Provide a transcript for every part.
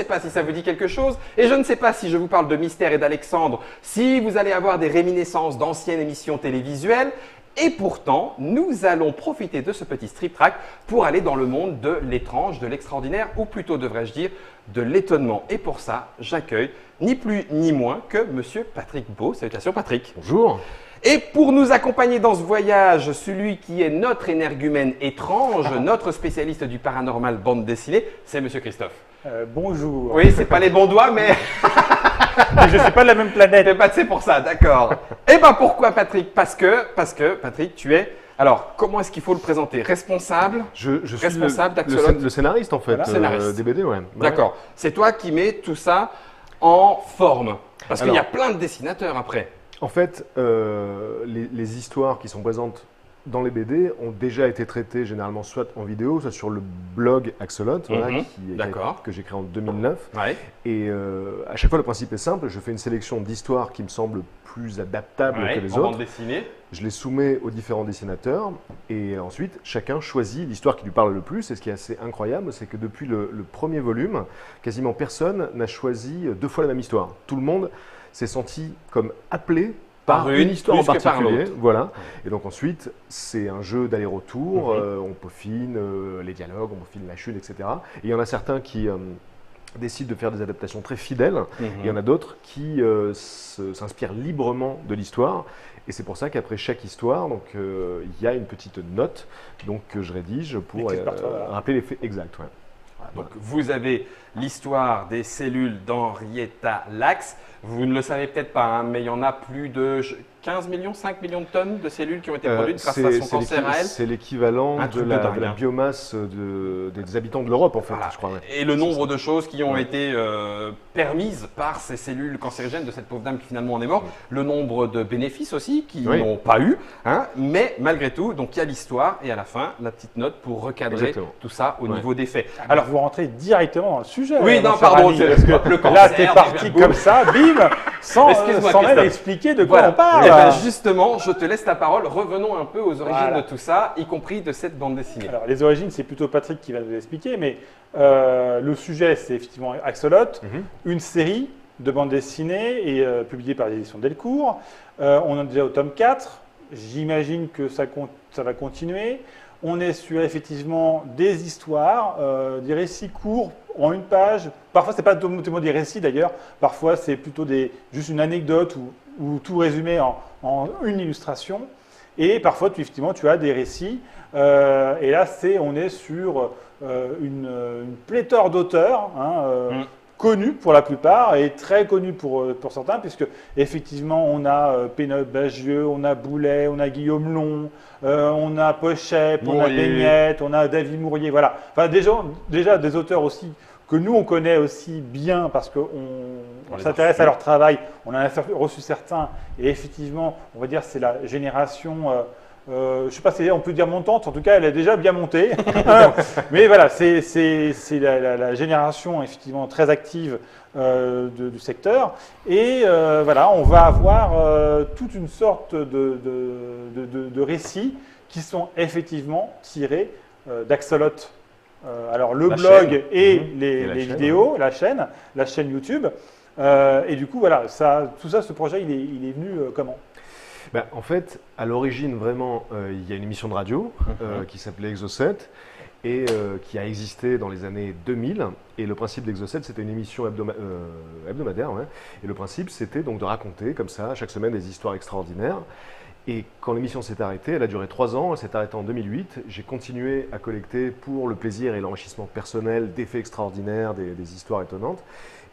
sais pas si ça vous dit quelque chose et je ne sais pas si je vous parle de Mystère et d'Alexandre, si vous allez avoir des réminiscences d'anciennes émissions télévisuelles. Et pourtant, nous allons profiter de ce petit strip track pour aller dans le monde de l'étrange, de l'extraordinaire, ou plutôt devrais-je dire de l'étonnement. Et pour ça, j'accueille ni plus ni moins que Monsieur Patrick Beau. Salutations Patrick. Bonjour. Et pour nous accompagner dans ce voyage, celui qui est notre énergumène étrange, notre spécialiste du paranormal bande dessinée, c'est Monsieur Christophe. Bonjour. Oui, c'est pas les bons doigts, mais Je ne suis pas de la même planète. c'est pour ça, d'accord. Et ben pourquoi Patrick? Parce que Patrick, tu es. Alors, comment est-ce qu'il faut le présenter? Responsable? Je suis Responsable d'Axolot. le scénariste en fait, Voilà. Scénariste. des BD, ouais. D'accord. C'est toi qui mets tout ça en forme. Parce qu'il y a Alors- plein de dessinateurs après. En fait, les histoires qui sont présentes dans les BD ont déjà été traitées généralement soit en vidéo, soit sur le blog Axolot, voilà, D'accord. que j'ai créé en 2009. Ouais. Et à chaque fois, le principe est simple. Je fais une sélection d'histoires qui me semblent plus adaptables Ouais, que les en bande autres. dessinée. Je les soumets aux différents dessinateurs et ensuite chacun choisit l'histoire qui lui parle le plus. Et ce qui est assez incroyable, c'est que depuis le premier volume, quasiment personne n'a choisi 2 fois la même histoire. Tout le monde s'est senti comme appelé par une histoire en plus que par particulier. l'autre. Voilà. Et donc ensuite, c'est un jeu d'aller-retour. Mhm. On peaufine les dialogues, on peaufine la chute, etc. Et il y en a certains qui décident de faire des adaptations très fidèles. Mhm. Il y en a d'autres qui s'inspirent librement de l'histoire. Et c'est pour ça qu'après chaque histoire, donc, il y a une petite note donc, que je rédige pour Écrite par toi, voilà. rappeler les faits exacts. Ouais. Donc, vous avez l'histoire des cellules d'Henrietta Lacks. Vous ne le savez peut-être pas, hein, mais il y en a plus de 15 millions, 5 millions de tonnes de cellules qui ont été produites grâce à son cancer à elle. C'est l'équivalent Un de truc de la dingue, hein. biomasse des habitants de l'Europe, en fait, Voilà. je crois. Ouais. Et le nombre de choses qui ont Ouais. été permises par ces cellules cancérigènes de cette pauvre dame qui finalement en est morte, le nombre de bénéfices aussi qui Oui. n'ont pas eu, hein, mais malgré tout, donc il y a l'histoire et à la fin la petite note pour recadrer Exactement. tout ça au Ouais. niveau des faits. Alors, vous rentrez directement dans le sujet. Oui, mon non, cher pardon, ami, c'est parce que le cancer, là, t'es parti déjà, boum. comme ça, bim, sans Excuse-moi, même Christophe. expliquer de quoi Voilà. on parle. Et ben justement, je te laisse la parole. Revenons un peu aux origines Voilà. de tout ça, y compris de cette bande dessinée. Alors, les origines, c'est plutôt Patrick qui va nous expliquer, mais le sujet, c'est effectivement Axolot, une série de bandes dessinées et publiée par l'édition Delcourt. On en est déjà au tome 4. J'imagine que ça va continuer. On est sur effectivement des histoires, des récits courts en une page. Parfois, c'est pas automatiquement des récits d'ailleurs. Parfois, c'est plutôt juste une anecdote ou tout résumé en une illustration. Et parfois, effectivement, tu as des récits. Et là, on est sur une pléthore d'auteurs, hein, connus pour la plupart et très connus pour certains, puisque effectivement, on a Pénote Bagieux, on a Boulet, on a Guillaume Long, on a Pochep, on a Mourier. Beignette, on a David Mourier, voilà. Enfin, déjà des auteurs aussi que nous, on connaît aussi bien parce qu'on les s'intéresse a à leur travail, on en a reçu certains, et effectivement, on va dire c'est la génération, je ne sais pas si on peut dire montante, en tout cas elle est déjà bien montée, mais voilà, c'est la génération effectivement très active du secteur, et voilà, on va avoir toute une sorte de récits qui sont effectivement tirés d'Axolot. Alors le La blog chaîne. et Et les la chaîne, vidéos, la chaîne YouTube. Et du coup, voilà, tout ça, ce projet, il est venu comment? Ben, en fait, à l'origine, vraiment, il y a une émission de radio qui s'appelait Exo7 et qui a existé dans les années 2000. Et le principe d'Exo7, c'était une émission hebdomadaire. Ouais. Et le principe, c'était donc de raconter comme ça, chaque semaine, des histoires extraordinaires. Et quand l'émission s'est arrêtée, elle a duré 3 ans, elle s'est arrêtée en 2008. J'ai continué à collecter pour le plaisir et l'enrichissement personnel des faits extraordinaires, des histoires étonnantes.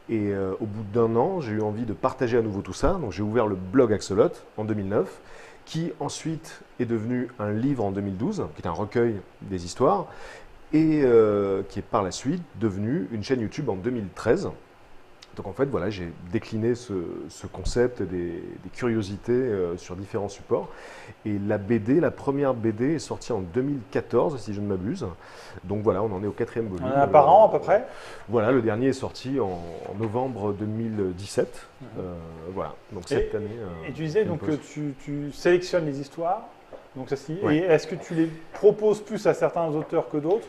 Et au bout d'1 an, j'ai eu envie de partager à nouveau tout ça. Donc j'ai ouvert le blog Axolot en 2009, qui ensuite est devenu un livre en 2012, qui est un recueil des histoires, et qui est par la suite devenu une chaîne YouTube en 2013. Donc en fait, voilà, j'ai décliné ce concept des curiosités sur différents supports. Et la BD, la première BD est sortie en 2014, si je ne m'abuse. Donc voilà, on en est au 4e volume. On en a par an à peu près? Voilà, le dernier est sorti en novembre 2017. Voilà, donc cette année. Et tu disais donc que tu sélectionnes les histoires. Donc ça, Ouais. et est-ce que tu les proposes plus à certains auteurs que d'autres?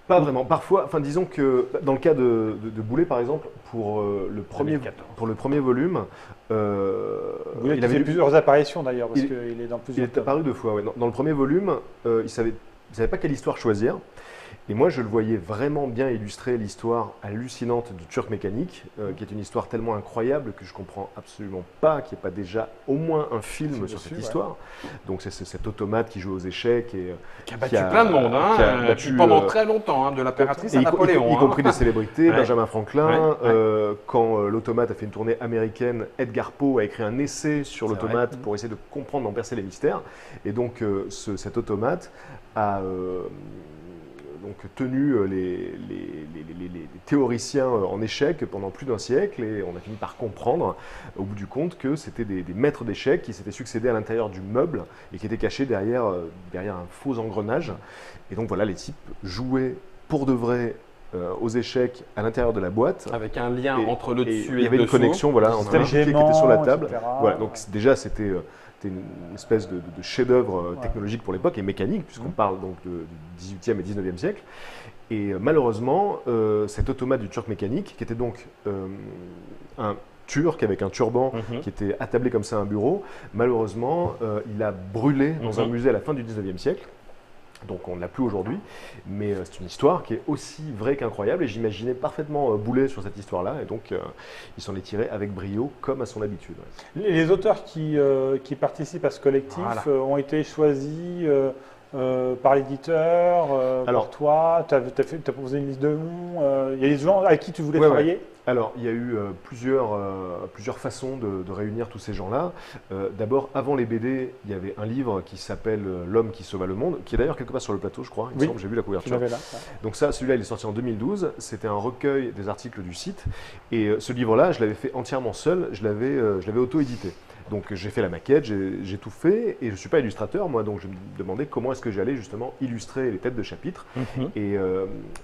Pas vraiment. Parfois, enfin disons que dans le cas de Boulet par exemple, pour le premier volume, Il a fait plusieurs apparitions d'ailleurs, parce qu'il est dans il plusieurs est apparu 2 fois. Ouais. Dans le premier volume, il savait pas quelle histoire choisir. Et moi, je le voyais vraiment bien illustrer l'histoire hallucinante du Turc mécanique, qui est une histoire tellement incroyable que je comprends absolument pas qu'il n'y ait pas déjà au moins un film sur cette histoire. Donc c'est cet automate qui joue aux échecs et qui a battu plein de monde, hein, qui a battu, pendant très longtemps, hein, de l'impératrice à Napoléon. Y compris des célébrités, Ouais. Benjamin Franklin. Quand l'automate a fait une tournée américaine, Edgar Poe a écrit un essai sur C'est l'automate pour essayer de comprendre, d'en percer les mystères. Et donc cet automate a donc tenu les théoriciens en échec pendant plus d'un siècle, et on a fini par comprendre au bout du compte que c'était des maîtres d'échecs qui s'étaient succédés à l'intérieur du meuble et qui étaient cachés derrière un faux engrenage. Et donc voilà, les types jouaient pour de vrai aux échecs à l'intérieur de la boîte. Avec un lien entre le dessus et le dessous. Il y avait une connexion entre les pieds qui étaient sur la table. Voilà, donc déjà c'était une espèce de chef-d'œuvre technologique pour l'époque et mécanique, puisqu'on parle donc du 18e et 19e siècle. Et malheureusement, cet automate du Turc mécanique, qui était donc un Turc avec un turban qui était attablé comme ça à un bureau, malheureusement, il a brûlé dans un musée à la fin du 19e siècle. Donc on ne l'a plus aujourd'hui, mais c'est une histoire qui est aussi vraie qu'incroyable, et j'imaginais parfaitement Boulet sur cette histoire-là, et donc il s'en est tiré avec brio, comme à son habitude. Ouais. Les auteurs qui participent à ce collectif ont été choisis par l'éditeur, par toi. Tu as proposé une liste de noms. Il y a des gens avec qui tu voulais travailler. Alors, il y a eu plusieurs façons de réunir tous ces gens-là. D'abord, avant les BD, il y avait un livre qui s'appelle L'homme qui sauva le monde, qui est d'ailleurs quelque part sur le plateau, je crois. Il me semble, j'ai vu la couverture. Là, ouais. Donc celui-là, il est sorti en 2012. C'était un recueil des articles du site. Et ce livre-là, je l'avais fait entièrement seul. Je l'avais auto-édité. Donc j'ai fait la maquette, j'ai tout fait, et je ne suis pas illustrateur moi, donc je me demandais comment est-ce que j'allais justement illustrer les têtes de chapitres. Et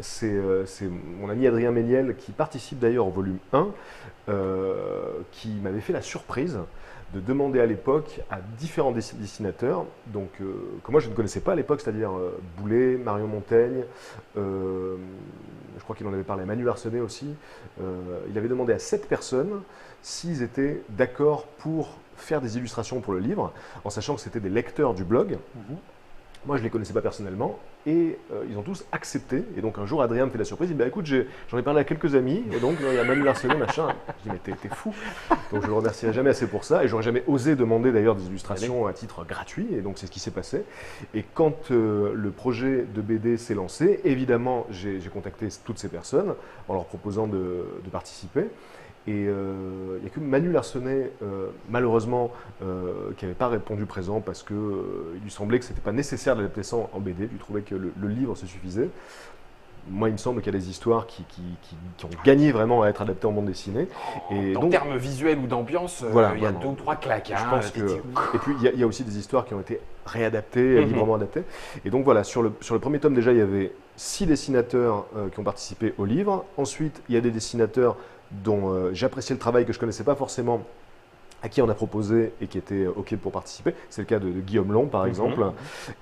c'est mon ami Adrien Méniel, qui participe d'ailleurs au volume 1, qui m'avait fait la surprise de demander à l'époque à différents dessinateurs, donc, que moi je ne connaissais pas à l'époque, c'est-à-dire Boulet, Marion Montaigne, je crois qu'il en avait parlé à Manu Larsenet aussi. Il avait demandé à 7 personnes s'ils étaient d'accord pour faire des illustrations pour le livre, en sachant que c'était des lecteurs du blog. Moi, je ne les connaissais pas personnellement, et ils ont tous accepté. Et donc un jour, Adrien me fait la surprise, il me dit écoute, j'en ai parlé à quelques amis, et donc il y a Manu Larsenet, machin. Je dis mais t'es fou. Donc je le remercierai jamais assez pour ça, et j'aurais jamais osé demander d'ailleurs des illustrations à titre gratuit, et donc c'est ce qui s'est passé. Et quand le projet de BD s'est lancé, évidemment, j'ai contacté toutes ces personnes en leur proposant de participer. Et il n'y a que Manu Larsenet, malheureusement, qui n'avait pas répondu présent parce qu'il lui semblait que ce n'était pas nécessaire d'adapter ça en BD. Il trouvait que le livre se suffisait. Moi, il me semble qu'il y a des histoires qui ont gagné vraiment à être adaptées en bande dessinée. Et en termes visuels ou d'ambiance, il y a 2 ou 3 claques. Je pense que... Et puis, il y a aussi des histoires qui ont été réadaptées, librement adaptées. Et donc voilà, sur le premier tome, déjà, il y avait 6 dessinateurs qui ont participé au livre. Ensuite, il y a des dessinateurs dont j'appréciais le travail, que je ne connaissais pas forcément, à qui on a proposé et qui étaient OK pour participer. C'est le cas de Guillaume Long, par exemple.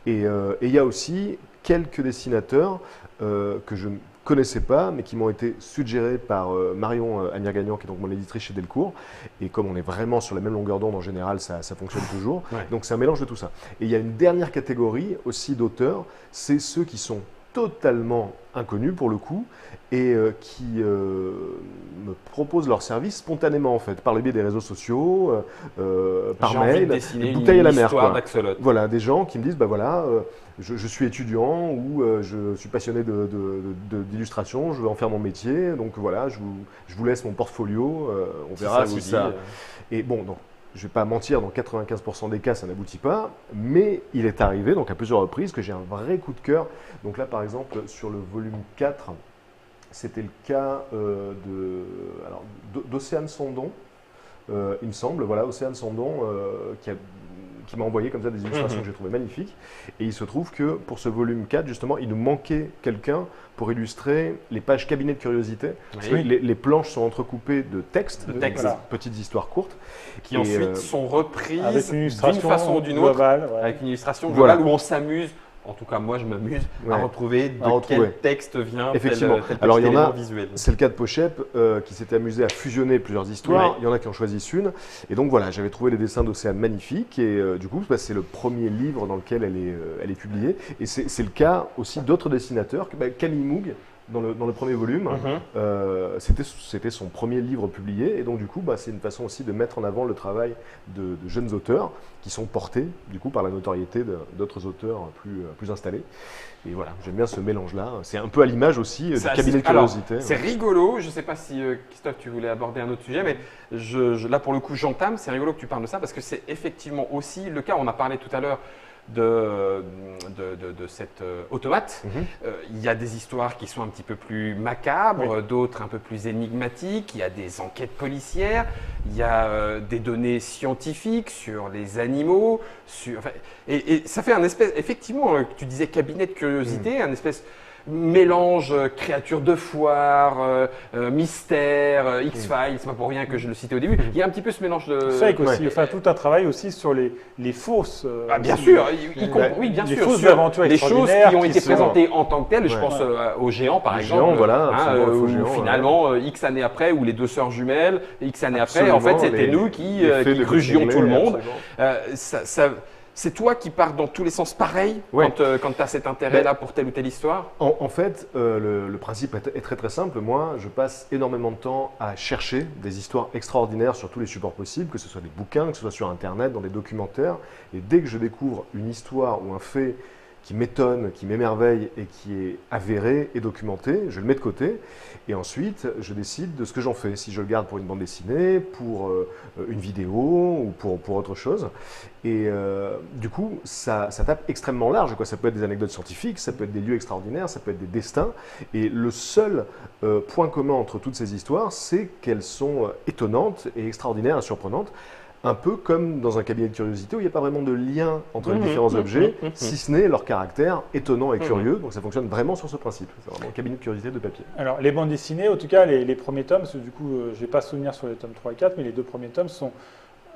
Et il y a aussi quelques dessinateurs que je ne connaissais pas, mais qui m'ont été suggérés par Marion Amir-Gagnan, qui est donc mon éditrice chez Delcourt. Et comme on est vraiment sur la même longueur d'onde, en général, ça fonctionne toujours. Donc c'est un mélange de tout ça. Et il y a une dernière catégorie aussi d'auteurs, c'est ceux qui sont totalement inconnus pour le coup, et qui me proposent leur service spontanément en fait, par le biais des réseaux sociaux, par mail, une bouteille à la mer. Voilà, des gens qui me disent, bah voilà, je suis étudiant ou je suis passionné d'illustration, je veux en faire mon métier, donc voilà, je vous laisse mon portfolio, on verra si ça... Et bon, donc, je ne vais pas mentir, dans 95% des cas, ça n'aboutit pas, mais il est arrivé, donc à plusieurs reprises, que j'ai un vrai coup de cœur. Donc là, par exemple, sur le volume 4, c'était le cas d'Océane Sandon, il me semble, voilà, Océane Sandon, qui m'a envoyé comme ça des illustrations que j'ai trouvées magnifiques. Et il se trouve que pour ce volume 4, justement, il nous manquait quelqu'un pour illustrer les pages cabinet de curiosité. Parce que les planches sont entrecoupées de textes, petites histoires courtes. Qui ensuite sont reprises d'une façon ou d'une autre, avec une illustration globale où on s'amuse en tout cas moi je m'amuse Ouais. à retrouver de À retrouver. quel texte vient Effectivement. tel Alors, il y en a- élément visuel. C'est le cas de Pochep qui s'était amusé à fusionner plusieurs histoires. Ouais. Il y en a qui en choisissent une. Et donc voilà, j'avais trouvé les dessins d'Océane magnifiques. Et du coup, c'est le premier livre dans lequel elle est publiée. Et c'est le cas aussi d'autres dessinateurs. Camille Moog, dans le premier volume, c'était son premier livre publié. Et donc du coup, c'est une façon aussi de mettre en avant le travail de jeunes auteurs qui sont portés du coup par la notoriété d'autres auteurs plus installés. Et voilà, j'aime bien ce mélange-là. C'est un peu à l'image aussi du cabinet de Alors, curiosité. c'est rigolo, je ne sais pas si Christophe tu voulais aborder un autre sujet, mais là pour le coup j'entame, c'est rigolo que tu parles de ça parce que c'est effectivement aussi le cas, on a parlé tout à l'heure de cette automate. Il y a des histoires qui sont un petit peu plus macabres, d'autres un peu plus énigmatiques, il y a des enquêtes policières, il y a des données scientifiques sur les animaux, et ça fait un espèce, effectivement, tu disais cabinet de curiosité, un espèce mélange créatures de foire, mystère, X-Files, c'est pas pour rien que je le citais au début. Il y a un petit peu ce mélange de… Fake aussi, enfin tout un travail aussi sur les fausses… Ah, bien sûr, oui, bien les sûr. fausses sur aventures les choses extraordinaires qui ont été sont- présentées en tant que telles, je Ouais. pense aux géants par Les exemple, géants, voilà, absolument, le faux où géant, finalement, X années après, ou les deux sœurs jumelles, X années après, Absolument, en fait c'était les- nous qui les fées de grugions tout le Brooklyn, monde. absolument. C'est toi qui pars dans tous les sens pareil Ouais. quand tu as cet intérêt-là pour telle ou telle histoire? En fait, le principe est très très simple. Moi, je passe énormément de temps à chercher des histoires extraordinaires sur tous les supports possibles, que ce soit des bouquins, que ce soit sur Internet, dans des documentaires. Et dès que je découvre une histoire ou un fait qui m'étonne, qui m'émerveille et qui est avéré et documenté, je le mets de côté. Et ensuite, je décide de ce que j'en fais. Si je le garde pour une bande dessinée, pour une vidéo ou pour autre chose. Et du coup, ça tape extrêmement large, quoi. Ça peut être des anecdotes scientifiques, ça peut être des lieux extraordinaires, ça peut être des destins. Et le seul point commun entre toutes ces histoires, c'est qu'elles sont étonnantes et extraordinaires et surprenantes. Un peu comme dans un cabinet de curiosité où il n'y a pas vraiment de lien entre les différents objets, si ce n'est leur caractère étonnant et curieux. Donc ça fonctionne vraiment sur ce principe. C'est vraiment un cabinet de curiosité de papier. Alors, les bandes dessinées, en tout cas, les premiers tomes, parce que du coup, je n'ai pas souvenir sur les tomes 3 et 4, mais les deux premiers tomes sont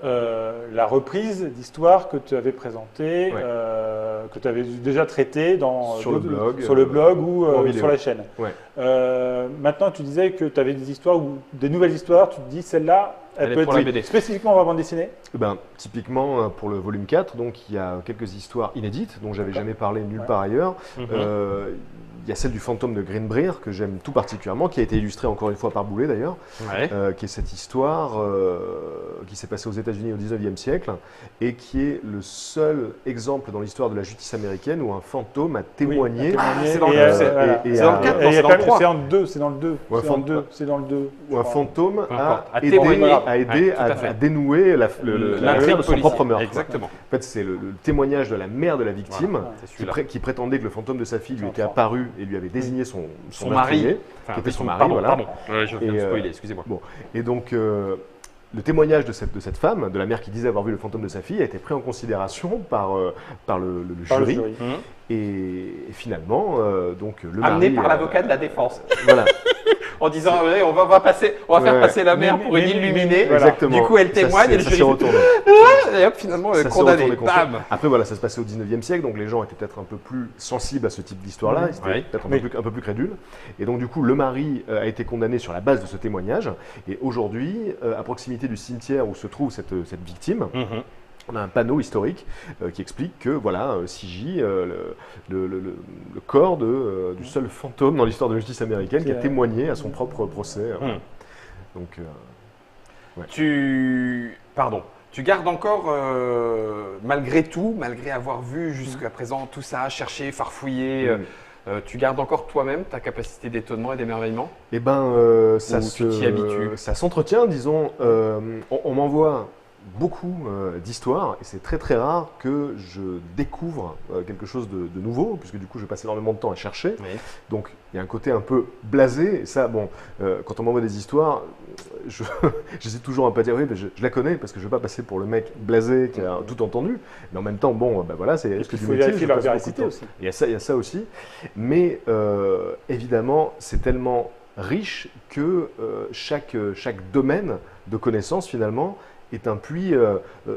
la reprise d'histoires que tu avais présentées, que tu avais déjà traitées Sur le blog, sur le blog ou en vidéo. sur la chaîne. Ouais. Maintenant, tu disais que tu avais des histoires ou des nouvelles histoires, tu te dis celle-là, Elle est peut pour la être BD. spécifiquement pour la bande dessinée. Typiquement, pour le volume 4, donc, il y a quelques histoires inédites dont j'avais jamais parlé nulle part ailleurs. Il y a celle du fantôme de Greenbrier que j'aime tout particulièrement, qui a été illustrée encore une fois par Boulet d'ailleurs, qui est cette histoire qui s'est passée aux États-Unis au 19e siècle et qui est le seul exemple dans l'histoire de la justice américaine où un fantôme a témoigné. c'est dans le- et dans le a- 4, Et il y a c'est dans quand le même- 3. c'est dans le 2, c'est dans le 2. Ouais, C'est dans le 2. où un fantôme Peu importe, a a témoigné. aidé Ouais, tout à fait. à dénouer la L'intrigue matière de son policière. propre meurtre. Exactement. En fait, c'est le témoignage de la mère de la victime Voilà, c'est qui, celui-là. qui prétendait que le fantôme de sa fille lui était Enfin. apparu et lui avait désigné son Son mari. meurtrier, Enfin, qui était son mari. pardon, voilà. pardon. Je viens de Et, spoiler, excusez-moi. Bon. Et donc, le témoignage de cette femme, de la mère qui disait avoir vu le fantôme de sa fille, a été pris en considération par le Par le jury. jury. Et finalement, donc, le Amené mari, par l'avocat de la défense. Voilà. En disant, ouais, on va faire Ouais. passer la mère pour une Mais- illuminée. voilà. Exactement. Du coup, elle témoigne et le ça s'est jury retourné. et hop, finalement, Ça s'est condamné. retourné contre eux. Bam. Après, voilà, ça se passait au 19e siècle, donc les gens étaient peut-être un peu plus sensibles à ce type d'histoire-là, ils étaient Ouais. peut-être Oui. un peu plus crédules. Et donc, du coup, le mari a été condamné sur la base de ce témoignage. Et aujourd'hui, à proximité du cimetière où se trouve cette victime, on a un panneau historique qui explique que, voilà, Sigi, le corps du seul fantôme dans l'histoire de la justice américaine qui a témoigné à son propre procès. Donc, Pardon. Tu gardes encore, malgré tout, malgré avoir vu jusqu'à présent tout ça, cherché, farfouillé, tu gardes encore toi-même ta capacité d'étonnement et d'émerveillement? eh ben, ça Ou tu t'y habitues? ça s'entretient, disons. On m'envoie beaucoup d'histoires et c'est très très rare que je découvre quelque chose de nouveau, puisque du coup je passe énormément de temps à chercher. Oui. Donc il y a un côté un peu blasé. Et ça, bon, quand on m'envoie des histoires, j'essaie toujours un peu à dire oui, mais je la connais parce que je ne veux pas passer pour le mec blasé qui a tout entendu. Mais en même temps, bon, ben voilà, c'est risque Il du faut métier. vérifier je leur passe beaucoup de véracité temps. aussi. Il y a ça aussi. Mais évidemment, c'est tellement riche que chaque domaine de connaissances finalement est un puits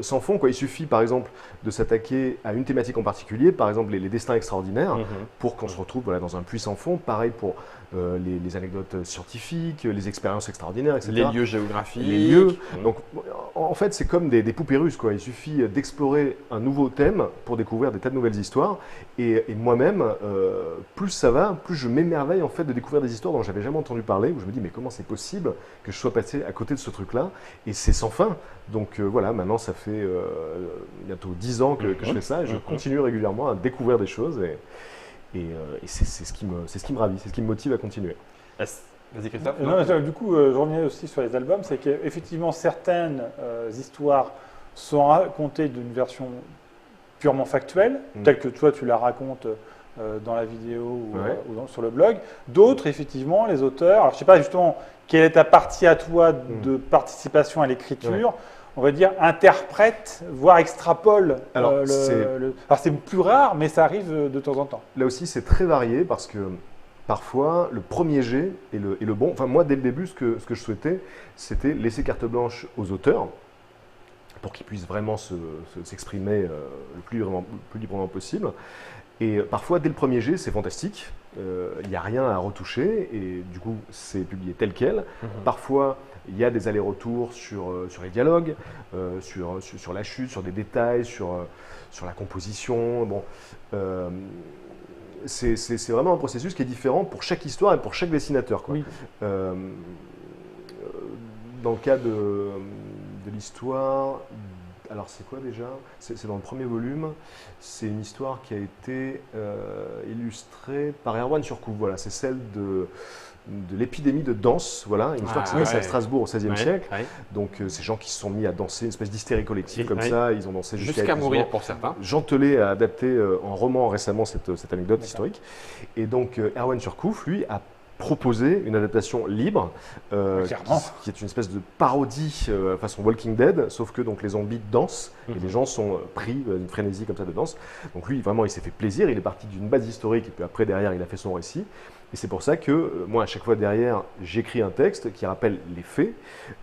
sans fond, quoi. Il suffit, par exemple, de s'attaquer à une thématique en particulier, par exemple les destins extraordinaires, pour qu'on se retrouve voilà, dans un puits sans fond. Pareil pour les anecdotes scientifiques, les expériences extraordinaires, etc. Les lieux géographiques. Les lieux. Donc, en fait, c'est comme des poupées russes, quoi. Il suffit d'explorer un nouveau thème pour découvrir des tas de nouvelles histoires. Et moi-même, plus ça va, plus je m'émerveille en fait de découvrir des histoires dont j'avais jamais entendu parler, où je me dis mais comment c'est possible que je sois passé à côté de ce truc-là. Et c'est sans fin. Donc voilà, maintenant ça fait bientôt 10 ans que je fais ça et je continue régulièrement à découvrir des choses et c'est ce qui me ravit, c'est ce qui me motive à continuer. Vas-y Christophe. Du coup, je revenais aussi sur les albums, c'est qu'effectivement certaines histoires sont racontées d'une version purement factuelle, telle que toi tu la racontes dans la vidéo ou sur le blog. D'autres, effectivement, les auteurs, alors je ne sais pas justement quelle est ta partie à toi de participation à l'écriture, on va dire interprète, voire extrapole. Alors c'est plus rare, mais ça arrive de temps en temps. Là aussi, c'est très varié parce que parfois, le premier jet est le bon. Enfin, moi, dès le début, ce que je souhaitais, c'était laisser carte blanche aux auteurs pour qu'ils puissent vraiment s'exprimer le plus librement possible. Et parfois, dès le premier jet, c'est fantastique. Il n'y a rien à retoucher et du coup, c'est publié tel quel. Parfois, il y a des allers-retours sur les dialogues, sur la chute, sur des détails, sur la composition. Bon, c'est vraiment un processus qui est différent pour chaque histoire et pour chaque dessinateur, quoi. Oui. Dans le cas de l'histoire, alors c'est quoi déjà? C'est dans le premier volume. C'est une histoire qui a été illustrée par Erwan Surcouf. Voilà, c'est celle de l'épidémie de danse, voilà, une histoire qui s'est passée à Strasbourg au XVIe siècle. Donc ces gens qui se sont mis à danser, une espèce d'hystérie collective comme ça, ils ont dansé jusqu'à mourir pour certains. Jean Telet a adapté en roman récemment cette anecdote historique. Et donc Erwan Surcouf, lui, a proposé une adaptation libre, qui est une espèce de parodie façon Walking Dead, sauf que donc les zombies dansent et les gens sont pris d'une frénésie comme ça de danse. Donc lui, vraiment, il s'est fait plaisir, il est parti d'une base historique et puis après, derrière, il a fait son récit. Et c'est pour ça que moi, à chaque fois derrière, j'écris un texte qui rappelle les faits,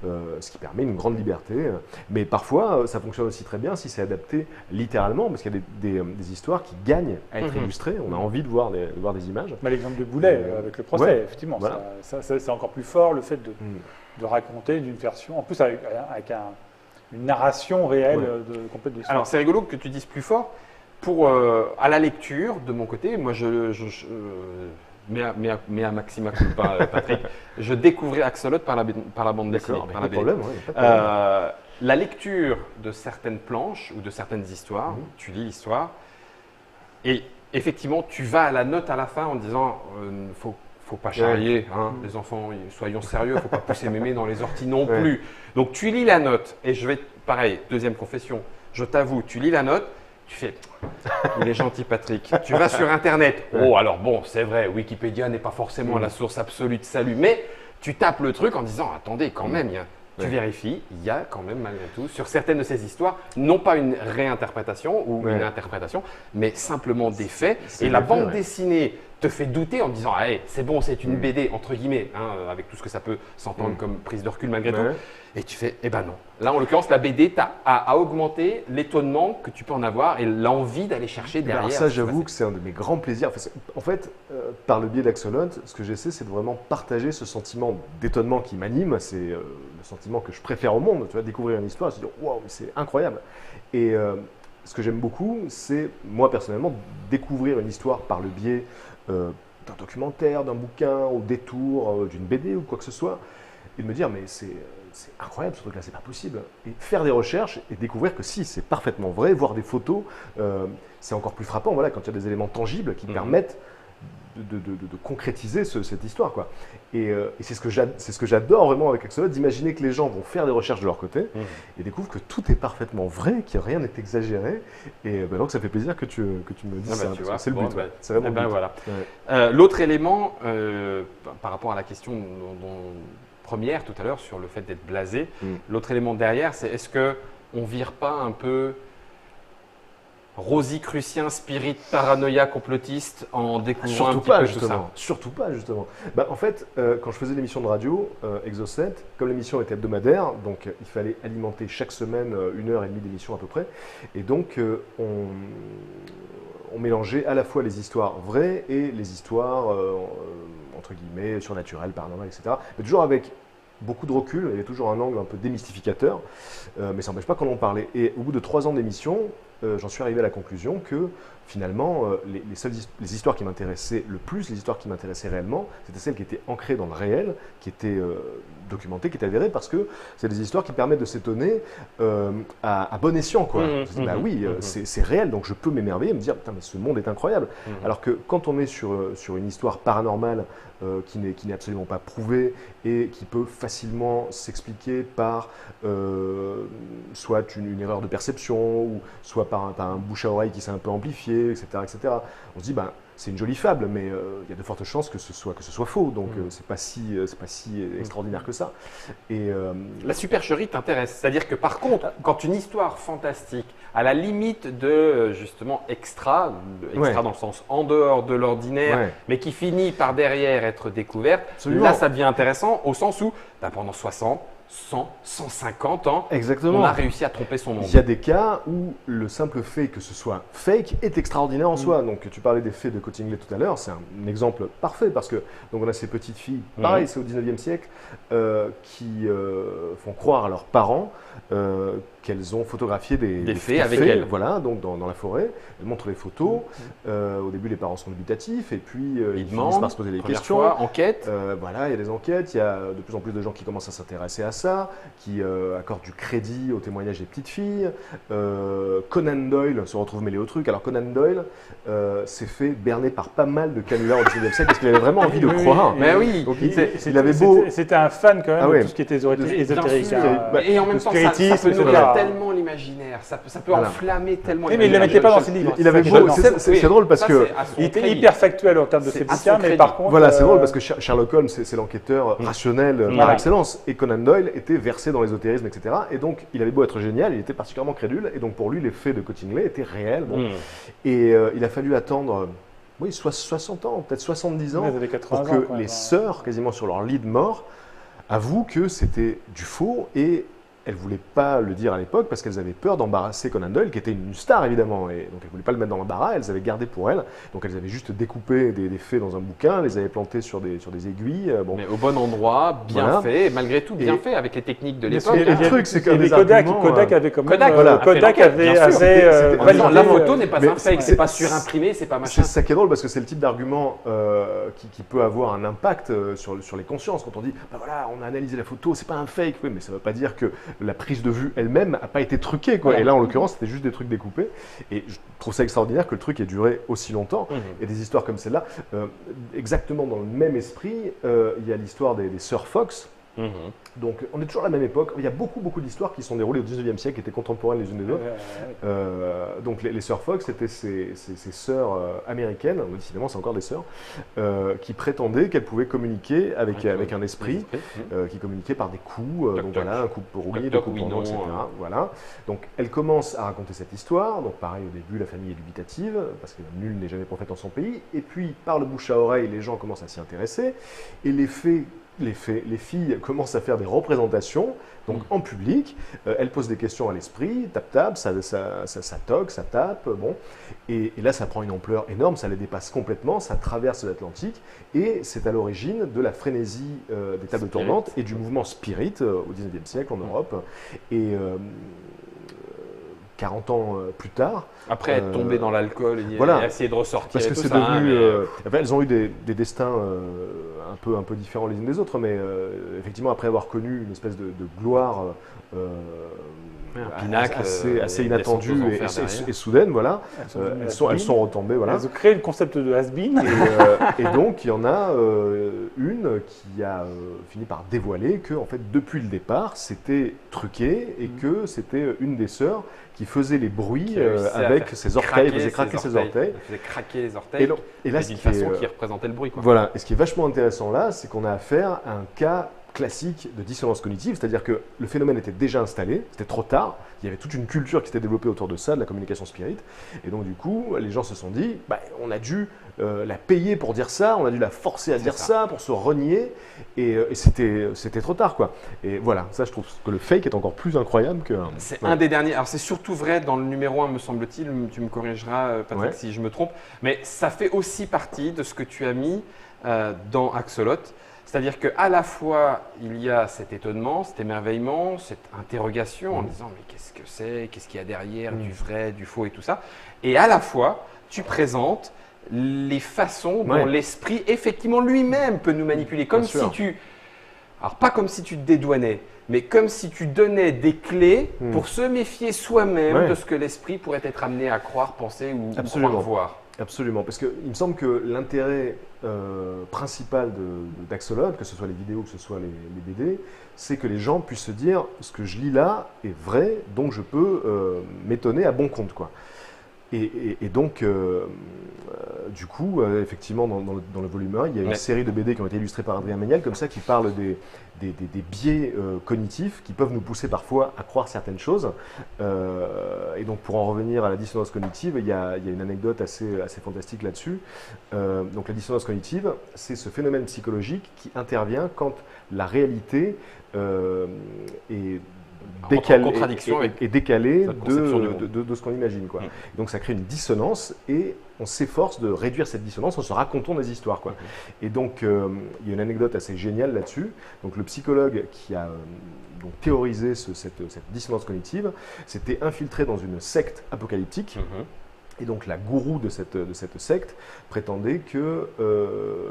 ce qui permet une grande liberté. Mais parfois, ça fonctionne aussi très bien si c'est adapté littéralement, parce qu'il y a des histoires qui gagnent à être illustrées. On a envie de voir des images. L'exemple de Boulet avec le procès, effectivement. Voilà. Ça, c'est encore plus fort, le fait de raconter d'une version, en plus avec une narration réelle complète de l'histoire. Alors, c'est rigolo que tu dises plus fort. À la lecture, de mon côté, moi, mais à maxima culpa, Patrick. Je découvrais Axolotl par la bande dessinée. Pas de problème. La lecture de certaines planches ou de certaines histoires, tu lis l'histoire, et effectivement, tu vas à la note à la fin en disant faut pas charrier, hein, les enfants, soyons sérieux, faut pas pousser mémé dans les orties non plus. Donc tu lis la note, et pareil, deuxième confession, je t'avoue, tu lis la note, tu fais, il est gentil Patrick, tu vas sur Internet, alors bon, c'est vrai, Wikipédia n'est pas forcément la source absolue de salut, mais tu tapes le truc en disant, attendez, quand même, tu vérifies, il y a quand même malgré tout, sur certaines de ces histoires, non pas une réinterprétation ou une interprétation, mais simplement des faits, et la bande dessinée te fait douter en disant, hey, c'est bon, c'est une BD, entre guillemets, hein, avec tout ce que ça peut s'entendre comme prise de recul malgré tout. Et tu fais, eh ben non. Là, en l'occurrence, la BD a augmenté l'étonnement que tu peux en avoir et l'envie d'aller chercher derrière. Alors ça, j'avoue que c'est un de mes grands plaisirs. En fait, par le biais d'Axolotl, ce que j'essaie, c'est de vraiment partager ce sentiment d'étonnement qui m'anime. C'est le sentiment que je préfère au monde. Tu vois, découvrir une histoire, se dire, waouh, c'est incroyable. Et ce que j'aime beaucoup, c'est, moi personnellement, découvrir une histoire par le biais d'un documentaire, d'un bouquin, au détour d'une BD ou quoi que ce soit, et de me dire, mais c'est incroyable ce truc-là, c'est pas possible. Et faire des recherches et découvrir que si, c'est parfaitement vrai, voir des photos, c'est encore plus frappant, voilà, quand il y a des éléments tangibles qui permettent de concrétiser cette histoire, quoi. Et c'est ce que j'adore vraiment avec Axolotl, d'imaginer que les gens vont faire des recherches de leur côté et découvrent que tout est parfaitement vrai, que rien n'est exagéré. Et donc ça fait plaisir que tu me dises ça, c'est le but. C'est vraiment le but. Voilà. L'autre élément, par rapport à la question première tout à l'heure sur le fait d'être blasé, l'autre élément derrière, c'est est-ce qu'on ne vire pas un peu rosicrucien, spirit, paranoïa, complotiste en découvrant un Surtout petit pas, peu tout ça? justement. Surtout pas, justement. Bah, en fait, quand je faisais l'émission de radio, Exo7, comme l'émission était hebdomadaire, donc il fallait alimenter chaque semaine 1h30 d'émission à peu près. Et donc, on mélangeait à la fois les histoires vraies et les histoires, entre guillemets, surnaturelles, paranormales, etc. Mais toujours avec beaucoup de recul, il y avait toujours un angle un peu démystificateur, mais ça n'empêche pas qu'on en parlait. Et au bout de 3 ans d'émission, j'en suis arrivé à la conclusion que finalement, les histoires qui m'intéressaient le plus, les histoires qui m'intéressaient réellement, c'était celles qui étaient ancrées dans le réel, qui étaient documentées, qui étaient avérées, parce que c'est des histoires qui permettent de s'étonner à bon escient, quoi. Je me dis, bah oui, c'est réel, donc je peux m'émerveiller et me dire, putain, mais ce monde est incroyable. Alors que quand on est sur une histoire paranormale qui n'est absolument pas prouvée et qui peut facilement s'expliquer par soit une erreur de perception, ou soit par un bouche à oreille qui s'est un peu amplifié, etc., etc. On se dit, ben, c'est une jolie fable, mais il y a de fortes chances que ce soit faux, donc c'est pas si extraordinaire que ça. Et, La supercherie t'intéresse, c'est-à-dire que par contre, quand une histoire fantastique, à la limite de justement extra Ouais. dans le sens en dehors de l'ordinaire, Ouais. mais qui finit par derrière être découverte, Absolument. là ça devient intéressant au sens où ben, pendant 60, 100, 150 ans, Exactement. on a réussi à tromper son monde. Il y a des cas où le simple fait que ce soit fake est extraordinaire en soi. Donc tu parlais des faits de Cottingley tout à l'heure, c'est un exemple parfait parce que donc on a ces petites filles, pareil, c'est au 19e siècle, qui font croire à leurs parents qu'elles ont photographié des faits avec elles. Voilà, donc dans la forêt. Elles montrent les photos. Au début, les parents sont dubitatifs et puis ils finissent demandent, par se poser des première questions. fois, enquête. Voilà, il y a des enquêtes, il y a de plus en plus de gens qui commencent à s'intéresser à ça, qui accordent du crédit au témoignage des petites filles. Conan Doyle se retrouve mêlé au truc. Alors Conan Doyle s'est fait berner par pas mal de canulars au 19e siècle parce qu'il avait vraiment envie de croire. Mais oui, Donc, Il il avait beau... C'était un fan quand même Ah de ouais. tout ce qui était bien ésotérique. sûr. hein. Et en même le temps, ça spiritisme, peut nourrir etc. tellement l'imaginaire, ça peut Voilà. enflammer tellement Oui, mais il ne le mettait pas dans ses livres. Il avait C'est beau... ça qui est gênant. C'est drôle parce que... Il était hyper factuel en termes de C'est ses à son bouquins, mais crédit. par contre. Voilà, c'est drôle parce que Sherlock Holmes, c'est l'enquêteur rationnel par Voilà. excellence. Et Conan Doyle était versé dans l'ésotérisme, etc. Et donc, il avait beau être génial, il était particulièrement crédule. Et donc, pour lui, les faits de Cottingley étaient réels. Bon. Et il a fallu attendre, oui, 60 ans, peut-être 70 ans, Les années 80 pour ans, que quoi. les sœurs, quasiment sur leur lit de mort, avouent que c'était du faux. Et elles ne voulaient pas le dire à l'époque parce qu'elles avaient peur d'embarrasser Conan Doyle, qui était une star évidemment, et donc elles ne voulaient pas le mettre dans l'embarras, elles avaient gardé pour elles, donc elles avaient juste découpé des faits dans un bouquin, les avaient plantés sur des aiguilles. Bon. Mais au bon endroit, bien Voilà. fait, et malgré tout bien Et- fait avec les techniques de Mais l'époque. Et le truc, c'est que il y avait des Kodak, arguments, Kodak avait quand même. Kodak, voilà, Kodak a fait l'enquête, avait. bien sûr. C'était- En même temps, validé, la photo n'est pas mais un fake, c'est- c'est pas surimprimé, c'est pas machin. C'est ça qui est drôle parce que c'est le type d'argument qui peut avoir un impact sur les consciences. Quand on dit, bah voilà, on a analysé la photo, c'est pas un fake, oui, mais ça ne veut pas dire que la prise de vue elle-même n'a pas été truquée, quoi. Voilà. Et là, en l'occurrence, c'était juste des trucs découpés. Et je trouve ça extraordinaire que le truc ait duré aussi longtemps. Et des histoires comme celle-là, exactement dans le même esprit, il y a l'histoire des sœurs Fox. Donc, on est toujours à la même époque. Il y a beaucoup d'histoires qui sont déroulées au 19e siècle, qui étaient contemporaines les unes des autres. Donc, les sœurs Fox, c'était ces sœurs américaines, décidément, c'est encore des sœurs, qui prétendaient qu'elles pouvaient communiquer avec un esprit, qui communiquait par des coups. Toc, Donc, toc. voilà, un coup pour rouiller, Toc, deux toc, coups oui, pour non, non, etc. Voilà. Donc, elles commencent à raconter cette histoire. Donc, pareil, au début, la famille est dubitative, parce que nul n'est jamais prophète en son pays. Et puis, par le bouche à oreille, les gens commencent à s'y intéresser. Et les filles commencent à faire des représentations, donc en public. Elles posent des questions à l'esprit, tap, ça toque, ça tape, bon. Et là, ça prend une ampleur énorme, ça les dépasse complètement, ça traverse l'Atlantique, et c'est à l'origine de la frénésie des tables Spirit. tournantes et du mouvement spirit au 19e siècle en Europe. Et 40 ans plus tard, Après être tombé dans l'alcool et voilà. essayer de ressortir parce et que tout c'est ça, hein, devenu. mais, Enfin, elles ont eu des destins un peu différents les unes des autres, mais effectivement, après avoir connu une espèce de gloire un pinacle, assez et inattendue descendre aux et, enfers derrière. et soudaine, voilà. Elles sont retombées, voilà. Elles ont créé le concept de has-been. Et donc, il y en a une qui a fini par dévoiler que, en fait, depuis le départ, c'était truqué et que c'était une des sœurs qui faisait les bruits Qui réussissait à avec faire ses orteils, elle faisait craquer ses orteils. Elle faisait craquer les orteils. Et là, mais ce d'une qui est, façon qui représentait le bruit, quoi. voilà. Et ce qui est vachement intéressant là, c'est qu'on a affaire à un cas classique de dissonance cognitive, c'est-à-dire que le phénomène était déjà installé, c'était trop tard, il y avait toute une culture qui s'était développée autour de ça, de la communication spirit, et donc du coup, les gens se sont dit, on a dû la payer pour dire ça, on a dû la forcer à dire ça, pour se renier, et c'était trop tard, quoi. Et voilà, ça je trouve que le fake est encore plus incroyable que… C'est un des derniers, alors c'est surtout vrai dans le numéro 1, me semble-t-il, tu me corrigeras Patrick si je me trompe, mais ça fait aussi partie de ce que tu as mis dans Axolot. C'est-à-dire qu'à la fois, il y a cet étonnement, cet émerveillement, cette interrogation en disant mais qu'est-ce que c'est, qu'est-ce qu'il y a derrière, du vrai, du faux et tout ça. Et à la fois, tu présentes les façons dont l'esprit, effectivement, lui-même peut nous manipuler. Comme si alors pas comme si tu te dédouanais, mais comme si tu donnais des clés pour se méfier soi-même de ce que l'esprit pourrait être amené à croire, penser ou croire voir. Absolument, parce qu'il me semble que l'intérêt principal d'Axolot, que ce soit les vidéos, que ce soit les BD, c'est que les gens puissent se dire ce que je lis là est vrai, donc je peux m'étonner à bon compte, quoi. Et donc, du coup, effectivement, dans le volume 1, il y a une série de BD qui ont été illustrées par Adrien Méniel, comme ça, qui parlent des biais cognitifs qui peuvent nous pousser parfois à croire certaines choses. Et donc, pour en revenir à la dissonance cognitive, il y a une anecdote assez fantastique là-dessus. Donc, la dissonance cognitive, c'est ce phénomène psychologique qui intervient quand la réalité est décalé de ce qu'on imagine, quoi. Donc ça crée une dissonance et on s'efforce de réduire cette dissonance en se racontant des histoires, quoi. Et donc il y a une anecdote assez géniale là-dessus. Donc le psychologue qui a donc théorisé cette dissonance cognitive s'était infiltré dans une secte apocalyptique. Et donc la gourou de cette secte prétendait que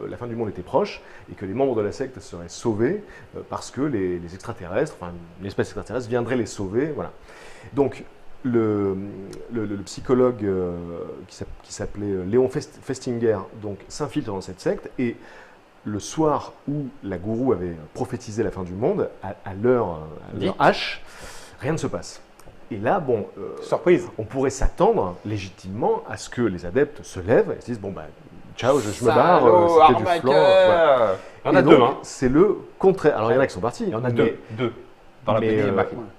la fin du monde était proche et que les membres de la secte seraient sauvés parce que les extraterrestres, enfin l'espèce extraterrestre viendrait les sauver, voilà. Donc le psychologue qui s'appelait Léon Festinger donc s'infiltre dans cette secte et le soir où la gourou avait prophétisé la fin du monde, à l'heure H, rien ne se passe. Et là, surprise. On pourrait s'attendre légitimement à ce que les adeptes se lèvent et se disent ciao, je me barre, c'était du flan. Voilà. Il y en a deux. C'est le contraire. Alors il y en a qui sont partis. Il y en a deux. Dans la BD,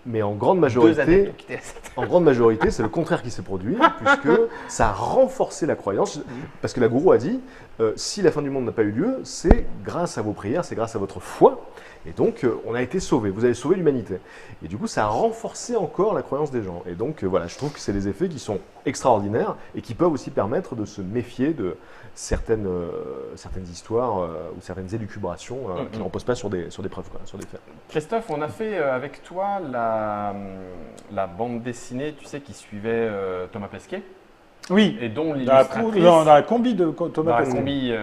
mais en grande majorité, c'est le contraire qui s'est produit, puisque ça a renforcé la croyance. Parce que la gourou a dit, si la fin du monde n'a pas eu lieu, c'est grâce à vos prières, c'est grâce à votre foi. Et donc, on a été sauvés, vous avez sauvé l'humanité. Et du coup, ça a renforcé encore la croyance des gens. Et donc, voilà, je trouve que c'est des effets qui sont extraordinaires et qui peuvent aussi permettre de se méfier de certaines histoires ou certaines élucubrations qui ne reposent pas sur des preuves, quoi, sur des faits. Christophe, on a fait avec toi la bande dessinée, tu sais, qui suivait Thomas Pesquet. Oui, et dont l'illustratrice dans la combi de Thomas Pesquet.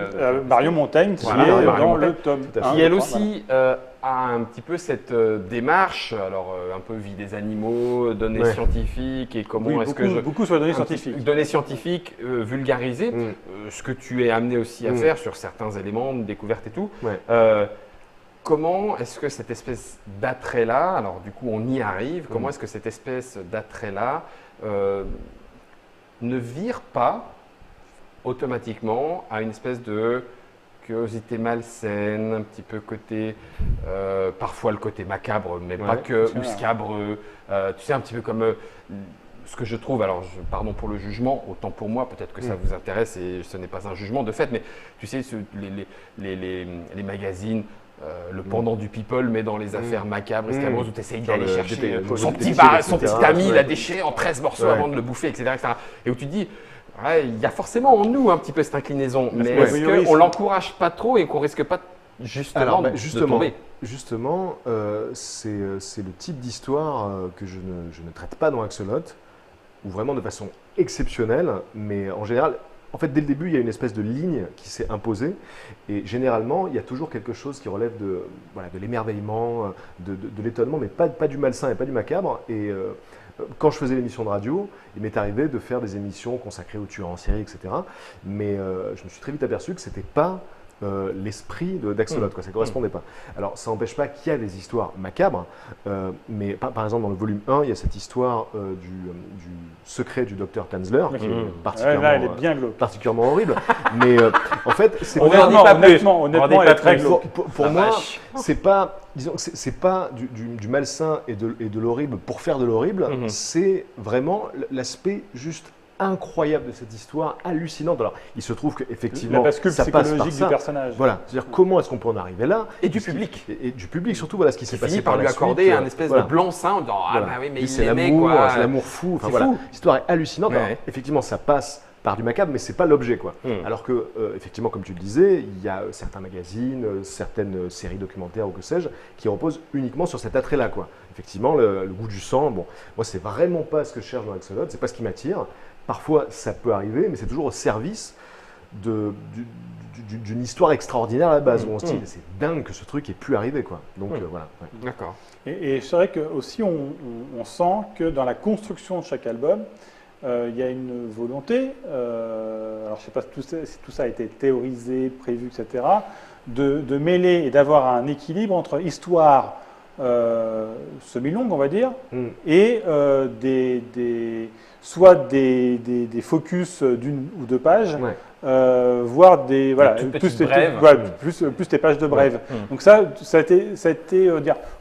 Marion Montaigne, qui est dans le tome 1. Qui elle aussi a un petit peu cette démarche, alors un peu vie des animaux, données scientifiques et comment est-ce que beaucoup sur les données scientifiques. Données scientifiques vulgarisées, ce que tu es amené aussi à faire sur certains éléments de découverte et tout. Comment est-ce que cette espèce d'attrait-là, alors du coup on y arrive, comment est-ce que cette espèce d'attrait-là ne vire pas automatiquement à une espèce de curiosité malsaine, un petit peu côté, parfois le côté macabre, mais pas que, ou scabreux, tu sais, un petit peu comme ce que je trouve, alors pardon pour le jugement, autant pour moi, peut-être que ça vous intéresse et ce n'est pas un jugement de fait, mais tu sais, les magazines, le pendant du People, mais dans les affaires macabres, escabreuses, où tu essayes d'aller chercher son petit ami, l'a déchiré en 13 morceaux avant de le bouffer, etc. Et où tu te dis, il y a forcément en nous un petit peu cette inclinaison, mais est-ce qu'on ne l'encourage pas trop et qu'on risque pas justement de tomber ? Justement, c'est le type d'histoire que je ne traite pas dans Axolot, ou vraiment de façon exceptionnelle, mais en général… En fait, dès le début, il y a une espèce de ligne qui s'est imposée et généralement, il y a toujours quelque chose qui relève de l'émerveillement, de l'étonnement, mais pas du malsain et pas du macabre. Et quand je faisais l'émission de radio, il m'est arrivé de faire des émissions consacrées aux tueurs en série, etc. Mais je me suis très vite aperçu que ce n'était pas l'esprit d'Axolotl, quoi. Ça ne correspondait pas. Alors, ça n'empêche pas qu'il y a des histoires macabres, mais par exemple, dans le volume 1, il y a cette histoire du secret du docteur Tanzler, qui est particulièrement, elle est bien glauque. particulièrement horrible. Mais en fait, c'est Honnêtement, elle est très glauque. pour moi, c'est pas, disons, c'est pas du malsain et de l'horrible pour faire de l'horrible, c'est vraiment l'aspect juste incroyable de cette histoire, hallucinante. Alors, il se trouve qu'effectivement, la bascule ça passe psychologique par ça. du personnage. Voilà, c'est-à-dire comment est-ce qu'on peut en arriver là Et du public. Et du public, surtout, voilà ce qui s'est passé Finit par lui la accorder suite, un espèce de blanc-seing en disant voilà. bah oui, mais Puis il c'est l'aimait l'amour, quoi. c'est l'amour fou. Enfin, C'est voilà, fou. l'histoire est hallucinante. Ouais. Alors, effectivement, ça passe par du macabre, mais c'est pas l'objet, quoi. Alors que, effectivement, comme tu le disais, il y a certains magazines, certaines séries documentaires ou que sais-je, qui reposent uniquement sur cet attrait-là, quoi. Effectivement, le goût du sang. Bon, moi, c'est vraiment pas ce que je cherche dans Axolotl, c'est pas ce qui m'attire. Parfois, ça peut arriver, mais c'est toujours au service d'une histoire extraordinaire à la base, où on se dit, c'est dingue que ce truc ait pu arriver, quoi. Donc, voilà. Ouais. D'accord. Et c'est vrai que aussi on sent que dans la construction de chaque album, il y a une volonté, alors je ne sais pas si tout ça a été théorisé, prévu, etc., de mêler et d'avoir un équilibre entre histoire semi-longue, on va dire, et soit des focus d'une ou deux pages, voire des plus des pages de brèves. Donc ça a été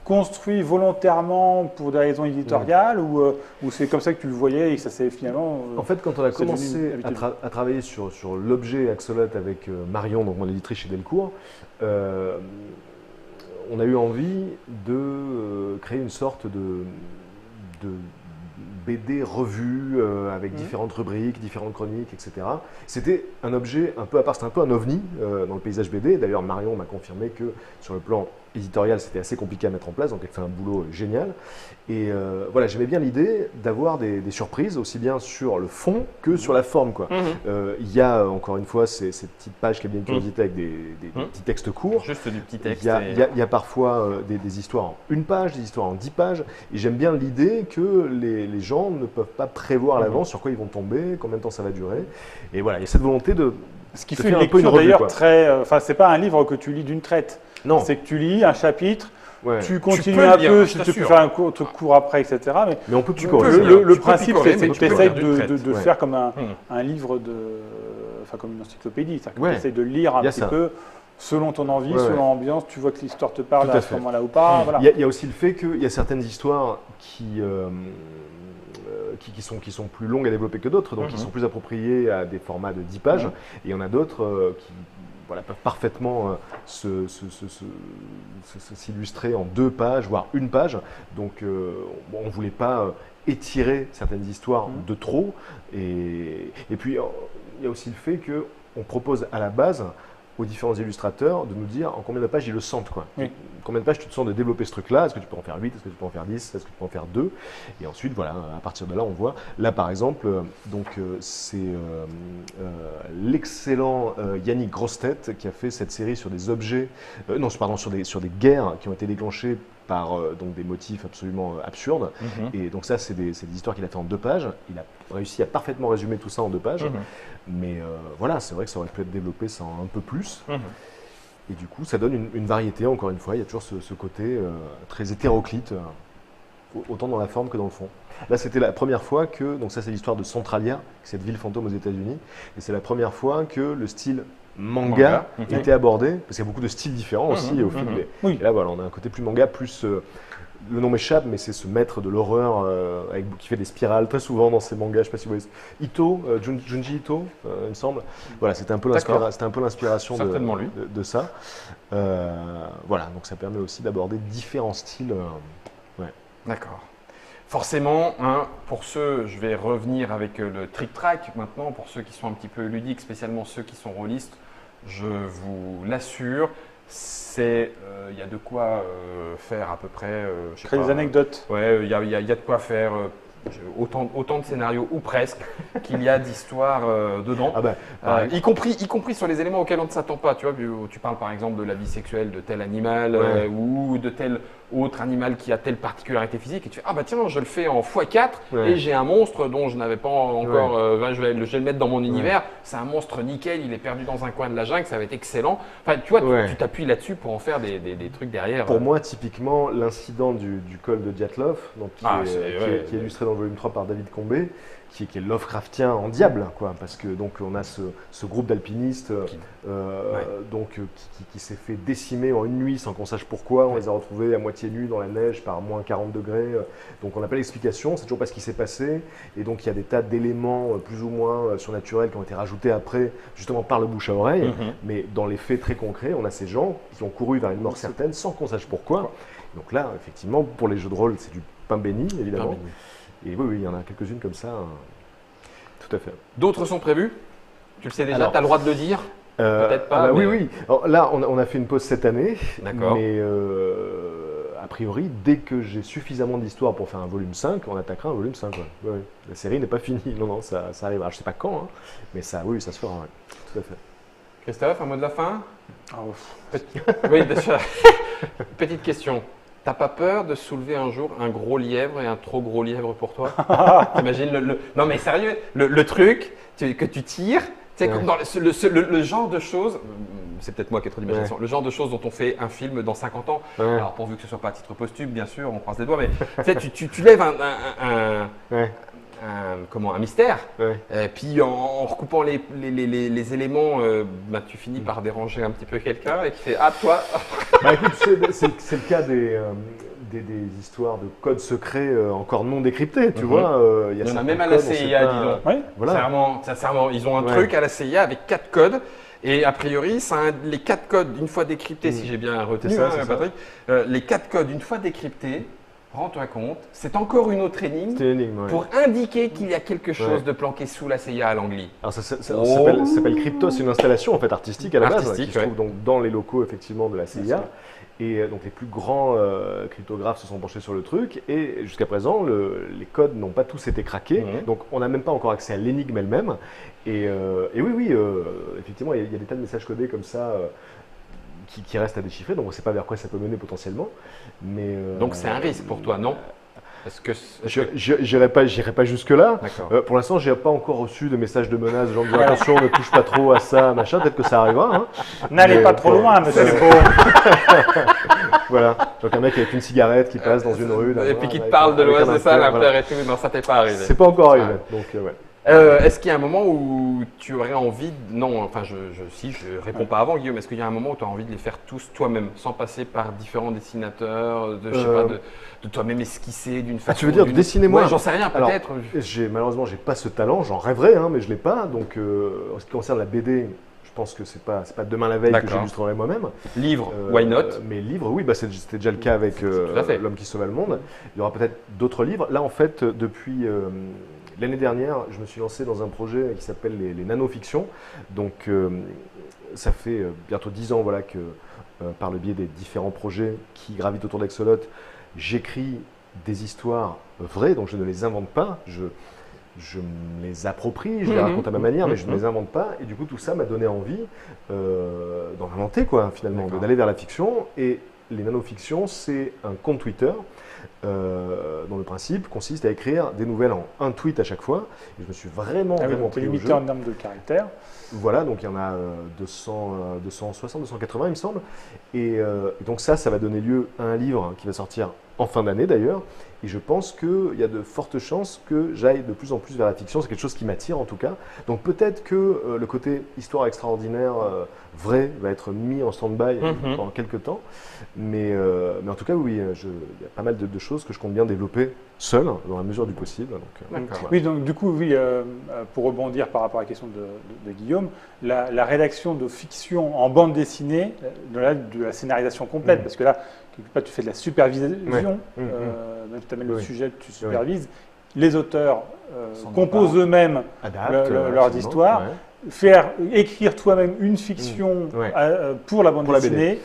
construit volontairement pour des raisons éditoriales ou c'est comme ça que tu le voyais et que ça s'est finalement. En fait, quand on a commencé habitude. à travailler sur l'objet Axolotl avec Marion, donc mon éditrice chez Delcourt, on a eu envie de créer une sorte de BD revue avec différentes rubriques, différentes chroniques, etc. C'était un objet un peu à part, c'était un peu un ovni dans le paysage BD. D'ailleurs, Marion m'a confirmé que sur le plan éditorial, c'était assez compliqué à mettre en place, donc elle fait un boulot génial. Et voilà, j'aimais bien l'idée d'avoir des surprises, aussi bien sur le fond que sur la forme, quoi. Il y a, encore une fois, cette petite page qui a bien une curiosité avec des petits textes courts. Juste du petit texte. Il y a parfois des histoires en une page, des histoires en 10 pages. Et j'aime bien l'idée que les gens ne peuvent pas prévoir à l'avance sur quoi ils vont tomber, combien de temps ça va durer. Et voilà, il y a cette volonté de. Ce qui fait une lecture d'ailleurs très. Enfin, c'est pas un livre que tu lis d'une traite. Non. C'est que tu lis un chapitre. Ouais. Tu continues peux un lire, peu je si tu peux t'assure. faire un truc court après, etc. Mais on peut Tu picorer. peux Le tu principe, peux picorer, c'est mais que tu tu peux essayes lire d'une traite. de faire comme un livre enfin comme une encyclopédie. C'est-à-dire que tu essayes de lire un petit peu selon ton envie, selon l'ambiance. Tu vois que l'histoire te parle à ce moment-là ou pas. Voilà. Il y a aussi le fait qu'il y a certaines histoires qui sont plus longues à développer que d'autres, donc qui sont plus appropriées à des formats de 10 pages. Et il y en a d'autres qui peuvent parfaitement s'illustrer en 2 pages, voire 1 page. Donc on ne voulait pas étirer certaines histoires de trop. Et puis il y a aussi le fait qu'on propose à la base aux différents illustrateurs de nous dire en combien de pages ils le sentent, quoi. Combien de pages tu te sens de développer ce truc-là, est-ce que tu peux en faire 8, est-ce que tu peux en faire 10, est-ce que tu peux en faire 2, et ensuite voilà, à partir de là on voit, là par exemple, c'est l'excellent Yannick Grostet qui a fait cette série sur des objets, sur des guerres qui ont été déclenchées par donc des motifs absolument absurdes, et donc ça c'est des histoires qu'il a fait en 2 pages, il a réussi à parfaitement résumer tout ça en 2 pages, mais voilà, c'est vrai que ça aurait pu être développé ça en un peu plus. Et du coup, ça donne une variété, encore une fois. Il y a toujours ce côté très hétéroclite, autant dans la forme que dans le fond. Là, c'était la première fois que, donc ça c'est l'histoire de Centralia, cette ville fantôme aux États-Unis, et c'est la première fois que le style manga était abordé, parce qu'il y a beaucoup de styles différents aussi au film. Et là, voilà, on a un côté plus manga, plus... le nom m'échappe, mais c'est ce maître de l'horreur qui fait des spirales très souvent dans ses mangas. Je ne sais pas si vous voyez. Junji Ito, il me semble. Voilà, c'était un peu l'inspiration de ça. Voilà, donc ça permet aussi d'aborder différents styles. D'accord. Forcément, pour ceux, je vais revenir avec le trick-track maintenant, pour ceux qui sont un petit peu ludiques, spécialement ceux qui sont rôlistes, je vous l'assure, il y a de quoi faire à peu près. Créer des anecdotes. Ouais, il y a de quoi faire autant de scénarios, ou presque, qu'il y a d'histoires dedans. Ah bah, Y compris sur les éléments auxquels on ne s'attend pas. Tu vois, tu parles par exemple de la vie sexuelle de tel animal Ouais. ou de tel autre animal qui a telle particularité physique. Et tu fais, ah bah tiens, je le fais en x4 Ouais. et j'ai un monstre dont je n'avais pas encore. Je vais le mettre dans mon univers. C'est un monstre nickel, il est perdu dans un coin de la jungle, ça va être excellent. Enfin, tu vois, Ouais. tu t'appuies là-dessus pour en faire des trucs derrière. Pour moi, typiquement, l'incident du col de Dyatlov, donc, qui est illustré dans le volume 3 par David Combé, qui est Lovecraftien en diable, quoi, parce que donc on a ce groupe d'alpinistes qui s'est fait décimer en une nuit sans qu'on sache pourquoi. On les a retrouvés à moitié nus dans la neige par moins 40 degrés. Donc on n'a pas l'explication, c'est toujours pas ce qui s'est passé. Et donc il y a des tas d'éléments plus ou moins surnaturels qui ont été rajoutés après, justement par le bouche à oreille. Mais dans les faits très concrets, on a ces gens qui ont couru vers une mort certaine sans qu'on sache pourquoi. Donc là, effectivement, pour les jeux de rôle, c'est du pain béni, évidemment. Pain béni. Et oui, il y en a quelques-unes comme ça. Tout à fait. D'autres sont prévus? Tu le sais déjà, Alors, tu as le droit de le dire? Peut-être pas. Oui, mais- oui. Alors là, on a fait une pause cette année. D'accord. Mais a priori, dès que j'ai suffisamment d'histoire pour faire un volume 5, on attaquera un volume 5. Ouais. Ouais. La série n'est pas finie. Non, ça arrivera. Je ne sais pas quand, hein, mais ça se fera. Ouais. Tout à fait. Christophe, un mot de la fin? Ah, Oui, bien sûr. Petite question. T'as pas peur de soulever un jour un gros lièvre et un trop gros lièvre pour toi? T'imagines Non mais sérieux, le truc que tu tires, c'est comme dans le genre de choses, c'est peut-être moi qui ai trop d'imagination, le genre de choses dont on fait un film dans 50 ans. Ouais. Alors pourvu que ce soit pas à titre posthume, bien sûr, on croise les doigts, mais tu lèves un mystère, Ouais. puis en recoupant les éléments, tu finis par déranger un petit peu quelqu'un et qui fait ah toi. Bah, écoute, c'est le cas des histoires de codes secrets encore non décryptés, tu vois. Il y en a certains même à la codes, on sait CIA, pas- dis donc. Ouais. Voilà. Sincèrement, ils ont un Ouais. truc à la CIA avec 4 codes. Et a priori, les 4 codes, une fois décryptés, si j'ai bien retenu, C'est ça. Patrick, les 4 codes, une fois décryptés, rends-toi compte, c'est encore une autre énigme C'est une énigme, ouais. pour indiquer qu'il y a quelque chose Ouais. de planqué sous la CIA à l'Angly. Alors ça Oh. s'appelle Crypto, c'est une installation en fait artistique à la base Artistique, qui se trouve donc dans les locaux effectivement de la CIA. Bien Et donc les plus grands cryptographes se sont penchés sur le truc et jusqu'à présent les codes n'ont pas tous été craqués. Donc on n'a même pas encore accès à l'énigme elle-même. Et oui, effectivement il y a des tas de messages codés comme ça qui restent à déchiffrer. Donc on ne sait pas vers quoi ça peut mener potentiellement. Mais Donc c'est un risque pour toi, non? Est-ce que j'irai pas jusque-là. D'accord. Pour l'instant, je n'ai pas encore reçu de messages de menaces, de gens disant attention, ne touche pas trop à ça, machin. Peut-être que ça arrivera. Hein. N'allez Mais, pas trop loin, monsieur. C'est beau. Voilà. Donc un mec avec une cigarette qui passe dans une rue. Et puis qui te avec parle de avec l'Ouest un de ça, impère, l'impair et tout. Non, ça t'est pas arrivé. C'est pas encore arrivé. Ouais. Donc ouais. Est-ce qu'il y a un moment où tu aurais envie non, enfin je réponds pas avant Guillaume, est-ce qu'il y a un moment où tu as envie de les faire tous toi-même, sans passer par différents dessinateurs, je sais pas, de toi-même esquisser d'une façon tu veux dire ou d'une dessiner autre? moi? Ouais, j'en sais rien, Alors, peut-être. Malheureusement, j'ai pas ce talent. J'en rêverais, hein, mais je l'ai pas. Donc en ce qui concerne la BD, je pense que c'est pas demain la veille que D'accord. j'illustrerai moi-même. Livre, why not? Mes livres, oui, c'était déjà le cas avec Tout à fait. L'homme qui sauva le monde. Il y aura peut-être d'autres livres. Là, en fait, depuis l'année dernière, je me suis lancé dans un projet qui s'appelle les nanofictions. Donc, ça fait bientôt 10 ans voilà, que, par le biais des différents projets qui gravitent autour d'Axolot, j'écris des histoires vraies, donc je ne les invente pas. Je me les approprie, je les raconte à ma manière, mais je ne les invente pas. Et du coup, tout ça m'a donné envie d'en inventer, quoi, finalement, D'accord. d'aller vers la fiction. Et les nanofictions, c'est un compte Twitter dont le principe consiste à écrire des nouvelles en un tweet à chaque fois. Et je me suis vraiment Donc, t'es pris au limité jeu. en nombre de caractères. Voilà, donc il y en a 260, 280, il me semble. Et donc ça va donner lieu à un livre qui va sortir en fin d'année d'ailleurs. Et je pense qu'il y a de fortes chances que j'aille de plus en plus vers la fiction. C'est quelque chose qui m'attire en tout cas. Donc peut-être que le côté histoire extraordinaire, vrai, va être mis en stand-by pendant quelques temps. Mais en tout cas, oui, il y a pas mal de choses que je compte bien développer seul, dans la mesure du possible. Donc, D'accord. voilà. Oui, donc du coup, oui, pour rebondir par rapport à la question de Guillaume, la rédaction de fiction en bande dessinée, de la scénarisation complète, parce que là, quelque part, tu fais de la supervision, même si tu amènes le sujet, tu supervises. Les auteurs composent eux-mêmes Adapte, leurs absolument, histoires. ouais. Faire écrire toi-même une fiction pour la bande Pour la dessinée,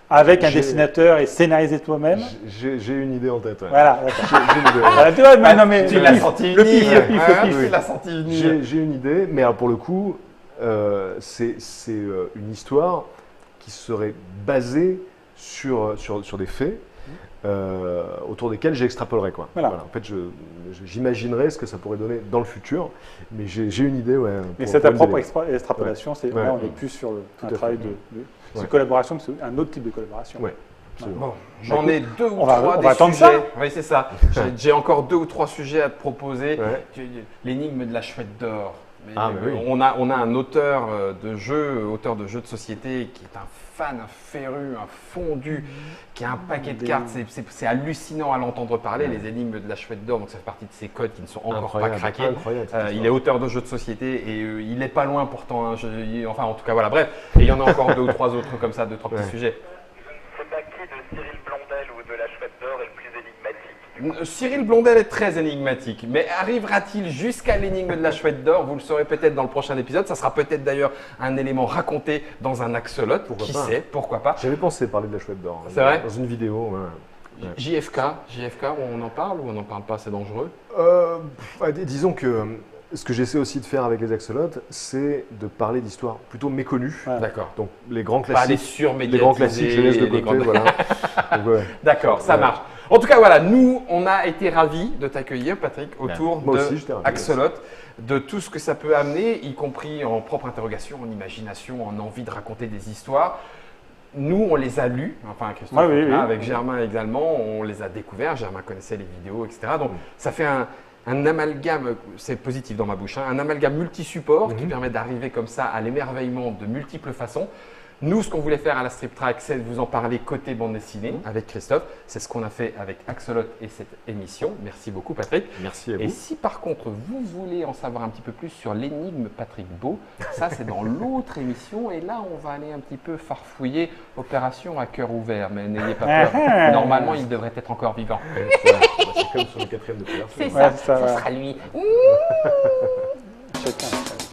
avec un dessinateur et scénarisé toi-même. J'ai une idée en tête. Ouais. Voilà, d'accord. J'ai une idée, ouais. Voilà, tu vois, mais non, mais Tu l'as senti le pif, venir. le pif, Hein, le pif. tu l'as senti venir. J'ai une idée, mais alors pour le coup, c'est une histoire qui serait basée sur des faits autour desquels j'extrapolerais. Voilà. En fait, j'imaginerais ce que ça pourrait donner dans le futur, mais j'ai une idée. Ouais, Mais pour- c'est ta pour une propre idée. extrapolation. C'est, Ouais. là, on est plus sur Tout un à fait. travail de Ouais. collaboration, c'est un autre type de collaboration. Ouais, absolument. Bon, j'en ai deux ou on va- trois on des va attendre sujets. ça. Oui, c'est ça. J'ai encore 2 ou 3 sujets à te proposer. Ouais. L'énigme de la chouette d'or. Mais, Ah, mais oui. on a un auteur de jeux de société qui est un fan, un féru, un fondu, qui a un paquet de cartes. C'est hallucinant à l'entendre parler, les énigmes de la chouette d'or. Donc ça fait partie de ces codes qui ne sont encore pas Incroyable, craqués. incroyable, cette Il histoire. est auteur de jeux de société et il n'est pas loin pourtant. Hein. Enfin, en tout cas, voilà. Bref, et il y en a encore 2 ou 3 autres comme ça, 2 ou 3 petits Ouais. sujets. Je ne sais pas qui de Cyril Blondel ou de la Chouette d'Or est le plus énigmatique. Cyril Blondel est très énigmatique, mais arrivera-t-il jusqu'à l'énigme de la chouette d'or? Vous le saurez peut-être dans le prochain épisode. Ça sera peut-être d'ailleurs un élément raconté dans un axolote. Pourquoi Qui pas. sait? Pourquoi pas? J'avais pensé parler de la chouette d'or. C'est vrai Dans une vidéo. Ouais. JFK, on en parle ou on n'en parle pas? C'est dangereux. Disons que ce que j'essaie aussi de faire avec les axolotes, c'est de parler d'histoires plutôt méconnues. Ouais. D'accord. Donc les grands Pas les classiques. surmédiatisés. Les grands classiques, je laisse de les côté. grandes- Voilà. Donc, ouais. D'accord, ça Ouais. marche. En tout cas, voilà, nous, on a été ravis de t'accueillir, Patrick, autour Moi de aussi, j'étais ravi. Axolot, de tout ce que ça peut amener, y compris en propre interrogation, en imagination, en envie de raconter des histoires. Nous, on les a lus, enfin Christophe, Ouais, oui, là, oui. avec Germain également, on les a découverts. Germain connaissait les vidéos, etc. Donc, ça fait un amalgame, c'est positif dans ma bouche, hein, un amalgame multi-support qui permet d'arriver comme ça à l'émerveillement de multiples façons. Nous, ce qu'on voulait faire à la Strip Track, c'est de vous en parler côté bande dessinée avec Christophe. C'est ce qu'on a fait avec Axolot et cette émission. Merci beaucoup, Patrick. Merci à Et vous. si par contre vous voulez en savoir un petit peu plus sur l'énigme Patrick Beau, ça c'est dans l'autre émission et là on va aller un petit peu farfouiller opération à cœur ouvert, mais n'ayez pas peur. Normalement il devrait être encore vivant. C'est comme sur le 4e de couverture. C'est Ouais, ça, ça va. sera lui. Chacun.